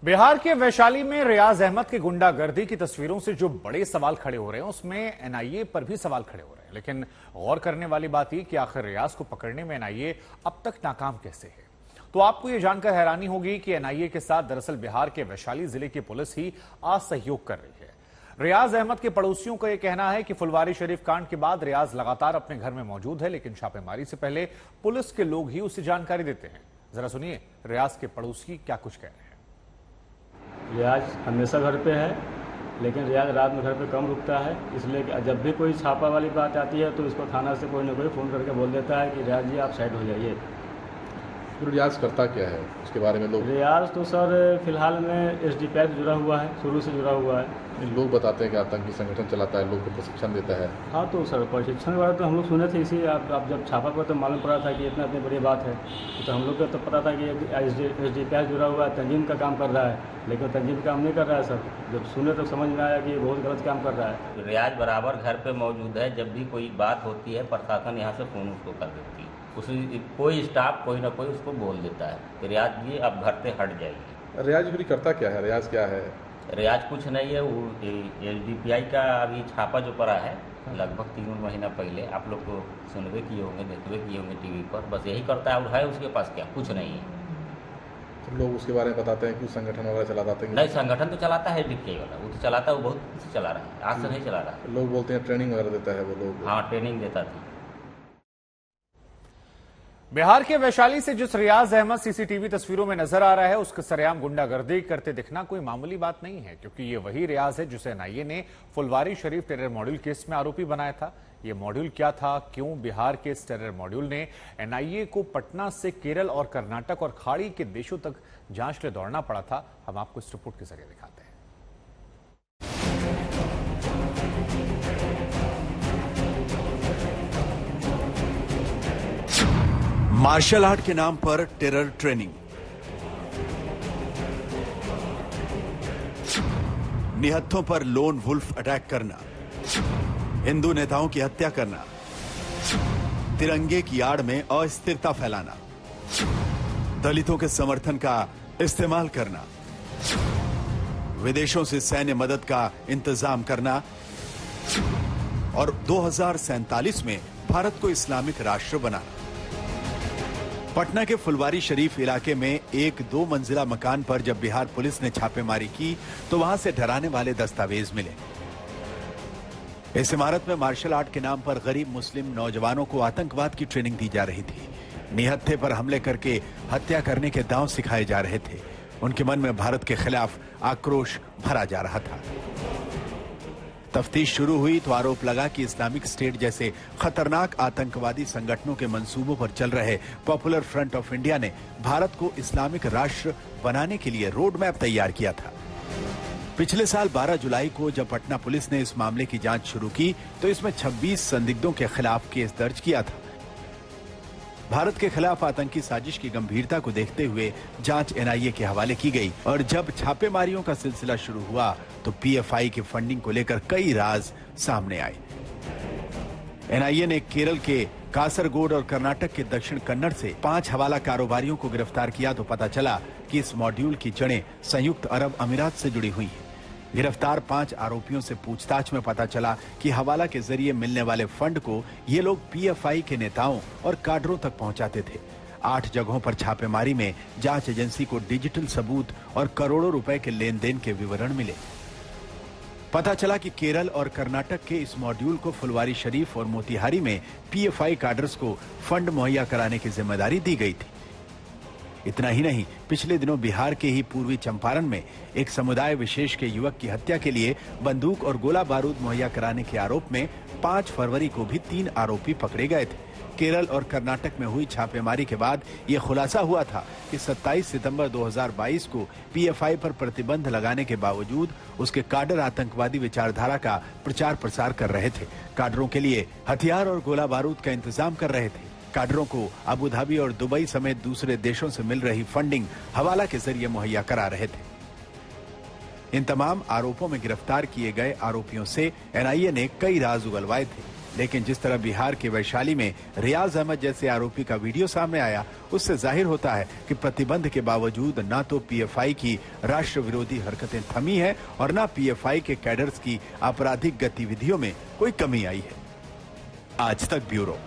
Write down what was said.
बिहार के वैशाली में रियाज अहमद की गुंडागर्दी की तस्वीरों से जो बड़े सवाल खड़े हो रहे हैं उसमें एनआईए पर भी सवाल खड़े हो रहे हैं। लेकिन गौर करने वाली बात यह कि आखिर रियाज को पकड़ने में एनआईए अब तक नाकाम कैसे है। तो आपको यह जानकर हैरानी होगी कि एनआईए के साथ दरअसल बिहार के वैशाली जिले की पुलिस ही असहयोग कर रही है। रियाज अहमद के पड़ोसियों का यह कहना है कि फुलवारी शरीफ कांड के बाद रियाज लगातार अपने घर में मौजूद है, लेकिन छापेमारी से पहले पुलिस के लोग ही उसे जानकारी देते हैं। जरा सुनिए रियाज के पड़ोसी क्या कुछ कह रहे हैं। रियाज हमेशा घर पे है, लेकिन रियाज रात में घर पे कम रुकता है, इसलिए कि जब भी कोई छापा वाली बात आती है तो इसको थाना से कोई ना कोई फ़ोन करके बोल देता है कि रियाज जी आप साइड हो जाइए। तो रियाज करता क्या है उसके बारे में लोग? रियाज तो सर फिलहाल में एसडीपीआई से जुड़ा हुआ है, शुरू से जुड़ा हुआ है। लोग बताते हैं कि आतंकी संगठन चलाता है, लोग को प्रशिक्षण देता है। हाँ तो सर प्रशिक्षण वाला तो हम लोग सुने थे, इसी आप जब छापा पर तो मालूम पड़ा था कि इतनी बड़ी बात है, तो हम लोग को तो पता था कि एसडीपीआई जुड़ा हुआ है, तंजीम का काम कर रहा है, लेकिन तंजीम काम नहीं कर रहा है सर। जब सुने तो समझ में आया कि बहुत गलत काम कर रहा है। रियाज बराबर घर पे मौजूद है, जब भी कोई बात होती है प्रशासन यहाँ से फ़ोन उसको कर देती है, उसी कोई स्टाफ कोई ना कोई उसको बोल देता है कि रियाज जी आप घर से हट जाइए। रियाज फिर करता क्या है? रियाज क्या है? रियाज कुछ नहीं है, वो एसडीपीआई का अभी छापा जो पड़ा है लगभग 3 महीना पहले, आप लोग को सुनवे किए होंगे, देखवे किए होंगे टीवी पर, बस यही करता है और है उसके पास क्या कुछ नहीं है। तो लोग उसके बारे में बताते हैं कि संगठन वगैरह चलाता है? नहीं, संगठन तो चलाता है एसडीपीआई वाला, वो तो चलाता है, वो बहुत चला रहा है, आज से नहीं चला रहा है। लोग बोलते हैं ट्रेनिंग वगैरह देता है वो लोग। हाँ ट्रेनिंग देता था। बिहार के वैशाली से जिस रियाज अहमद सीसीटीवी तस्वीरों में नजर आ रहा है उसके सरेआम गुंडागर्दी करते दिखना कोई मामूली बात नहीं है, क्योंकि ये वही रियाज है जिसे एनआईए ने Phulwari Sharif terror module case में आरोपी बनाया था। ये मॉड्यूल क्या था, क्यों बिहार के इस टेरर मॉड्यूल ने एनआईए को पटना से केरल और कर्नाटक और खाड़ी के देशों तक जांच के लिए दौड़ना पड़ा था, हम आपको इस रिपोर्ट के जरिए दिखाते हैं। मार्शल आर्ट के नाम पर टेरर ट्रेनिंग, निहत्थों पर लोन वुल्फ अटैक करना, हिंदू नेताओं की हत्या करना, तिरंगे की आड़ में अस्थिरता फैलाना, दलितों के समर्थन का इस्तेमाल करना, विदेशों से सैन्य मदद का इंतजाम करना और 2047 में भारत को इस्लामिक राष्ट्र बनाना। पटना के फुलवारी शरीफ इलाके में एक 2 मंजिला मकान पर जब बिहार पुलिस ने छापेमारी की तो वहां से डराने वाले दस्तावेज मिले। इस इमारत में मार्शल आर्ट के नाम पर गरीब मुस्लिम नौजवानों को आतंकवाद की ट्रेनिंग दी जा रही थी। निहत्थे पर हमले करके हत्या करने के दांव सिखाए जा रहे थे। उनके मन में भारत के खिलाफ आक्रोश भरा जा रहा था। तफ्तीश शुरू हुई तो आरोप लगा कि इस्लामिक स्टेट जैसे खतरनाक आतंकवादी संगठनों के मंसूबों पर चल रहे पॉपुलर फ्रंट ऑफ इंडिया ने भारत को इस्लामिक राष्ट्र बनाने के लिए रोड मैप तैयार किया था। पिछले साल 12 जुलाई को जब पटना पुलिस ने इस मामले की जांच शुरू की तो इसमें 26 संदिग्धों के खिलाफ केस दर्ज किया था। भारत के खिलाफ आतंकी साजिश की गंभीरता को देखते हुए जांच एनआईए के हवाले की गई और जब छापेमारियों का सिलसिला शुरू हुआ तो पीएफआई की फंडिंग को लेकर कई राज सामने आए। एनआईए ने केरल के कासरगोड और कर्नाटक के दक्षिण कन्नड़ से 5 हवाला कारोबारियों को गिरफ्तार किया तो पता चला कि इस मॉड्यूल की जड़ें संयुक्त अरब अमीरात से जुड़ी हुई हैं। गिरफ्तार 5 आरोपियों से पूछताछ में पता चला कि हवाला के जरिए मिलने वाले फंड को ये लोग पीएफआई के नेताओं और काडरों तक पहुंचाते थे। 8 जगहों पर छापेमारी में जांच एजेंसी को डिजिटल सबूत और करोड़ों रुपए के लेन देन के विवरण मिले। पता चला कि केरल और कर्नाटक के इस मॉड्यूल को फुलवारी शरीफ और मोतिहारी में पीएफआई काडर्स को फंड मुहैया कराने की जिम्मेदारी दी गई थी। इतना ही नहीं, पिछले दिनों बिहार के ही पूर्वी चंपारण में एक समुदाय विशेष के युवक की हत्या के लिए बंदूक और गोला बारूद मुहैया कराने के आरोप में 5 फरवरी को भी 3 आरोपी पकड़े गए थे। केरल और कर्नाटक में हुई छापेमारी के बाद यह खुलासा हुआ था कि 27 सितंबर 2022 को पीएफआई पर प्रतिबंध लगाने के बावजूद उसके काडर आतंकवादी विचारधारा का प्रचार प्रसार कर रहे थे। काडरों के लिए हथियार और गोला बारूद का इंतजाम कर रहे थे। काडरों को अबू धाबी और दुबई समेत दूसरे देशों से मिल रही फंडिंग हवाला के जरिए मुहैया करा रहे थे। इन तमाम आरोपों में गिरफ्तार किए गए आरोपियों से एनआईए ने कई राज उगलवाए थे। लेकिन जिस तरह बिहार के वैशाली में रियाज अहमद जैसे आरोपी का वीडियो सामने आया, उससे जाहिर होता है कि प्रतिबंध के बावजूद न तो पीएफआई की राष्ट्र विरोधी हरकतें थमी है और न पीएफआई के कैडर्स की आपराधिक गतिविधियों में कोई कमी आई है। आज तक ब्यूरो।